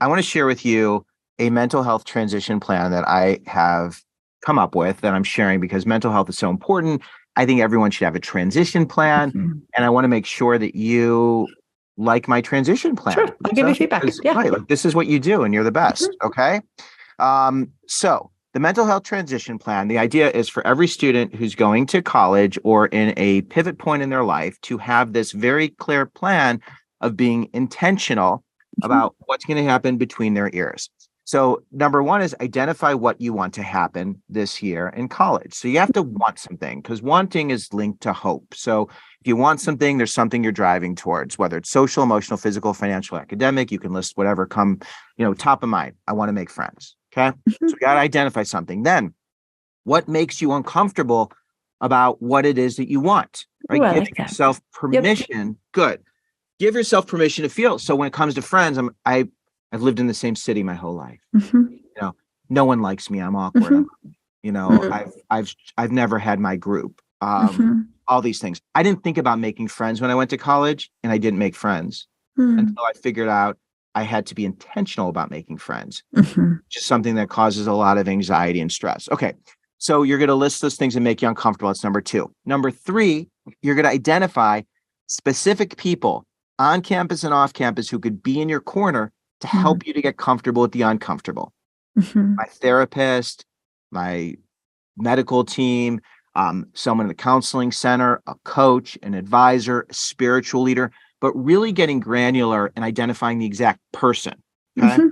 I want to share with you a mental health transition plan that I have come up with that I'm sharing because mental health is so important. I think everyone should have a transition plan. Mhm. And I want to make sure that you like my transition plan. Sure. I'll give you feedback. Yeah. Right. Like this is what you do and you're the best. Mhm. Okay. So the mental health transition plan, the idea is for every student who's going to college or in a pivot point in their life to have this very clear plan of being intentional about what's going to happen between their ears. So number one is identify what you want to happen this year in college. So you have to want something because wanting is linked to hope. So if you want something, there's something you're driving towards, whether it's social, emotional, physical, financial, academic, you can list whatever come, top of mind. I want to make friends. Okay. Mhm. So we got to identify something. Then what makes you uncomfortable about what it is that you want, right? Ooh, I Giving like that. yourself Yep. permission. Good. Give yourself permission to feel. So when it comes to friends, I've lived in the same city my whole life. Mhm. No one likes me. I'm awkward. Mhm. Mhm. I've never had my group. Mhm. All these things. I didn't think about making friends when I went to college, and I didn't make friends Mhm. until I figured out I had to be intentional about making friends, Mhm. which is something that causes a lot of anxiety and stress. Okay. So you're going to list those things and make you uncomfortable. That's number two. Number three, you're going to identify specific people on campus and off campus who could be in your corner to Mhm. help you to get comfortable with the uncomfortable. Mhm. My therapist, my medical team, someone in the counseling center, a coach, an advisor, a spiritual leader, but really getting granular and identifying the exact person. Okay. Mhm.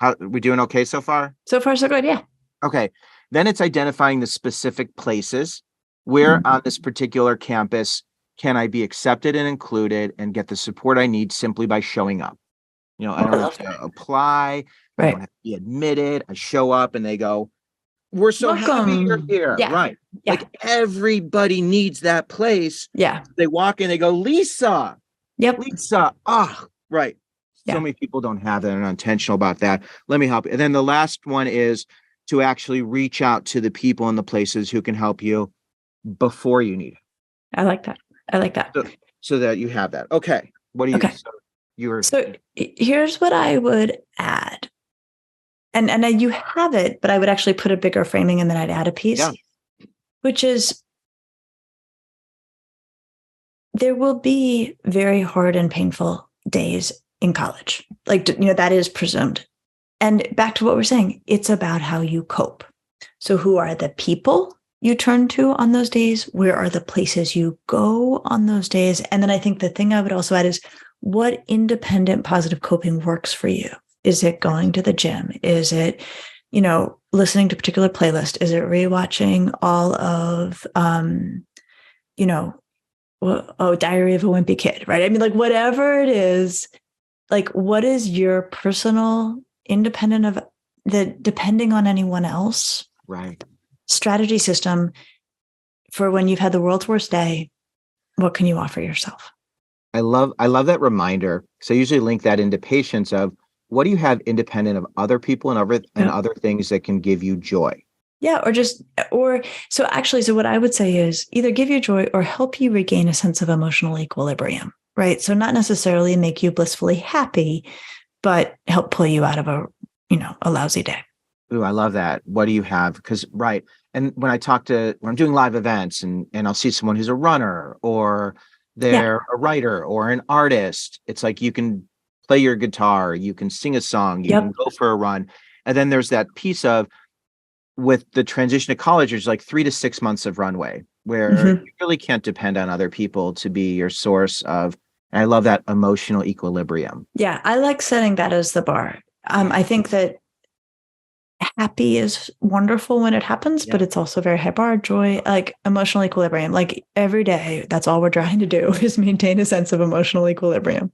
How we doing okay so far? So far, so good. Yeah. Okay. Then it's identifying the specific places where Mhm. on this particular campus can I be accepted and included and get the support I need simply by showing up. I Oh, I don't have love to that. apply. I don't Right. have to be admitted. I show up and they go, we're so happy you're Welcome. here. Yeah. Right. Yeah. Like everybody needs that place. Yeah. They walk in, they go, Lisa, Yep. Lisa. Ah, right. So Yeah. many people don't have that and are intentional about that. Let me help you. And then the last one is to actually reach out to the people and the places who can help you before you need it. I like that. I like that. So that you have that. Okay. What do you, Okay. so you were, So here's what I would add. And you have it, but I would actually put a bigger framing and then I'd add a piece, yeah, which is there will be very hard and painful days in college. Like, that is presumed. And back to what we're saying, it's about how you cope. So who are the people you turn to on those days? Where are the places you go on those days? And then I think the thing I would also add is what independent positive coping works for you? Is it going to the gym? Is it, listening to a particular playlist? Is it rewatching all of, Diary of a Wimpy Kid, right? I mean, like whatever it is, like what is your personal independent of the depending on anyone else right. strategy system for when you've had the world's worst day? What can you offer yourself? I love that reminder. So I usually link that into patience of what do you have independent of other people and Yeah. other things that can give you joy? Yeah. So what I would say is either give you joy or help you regain a sense of emotional equilibrium, right? So not necessarily make you blissfully happy, but help pull you out of a lousy day. Ooh, I love that. What do you have? Because right. And when I'm doing live events and I'll see someone who's a runner or Yeah. they're a writer or an artist, it's like you can play your guitar, you can sing a song, you can Yep. go for a run. And then there's that piece of with the transition to college, there's like 3 to 6 months of runway where Mhm. you really can't depend on other people to be your source of, and I love that emotional equilibrium. Yeah. I like setting that as the bar. I think that happy is wonderful when it happens, Yeah. but it's also very high bar, joy, like emotional equilibrium. Like every day, that's all we're trying to do is maintain a sense of emotional equilibrium.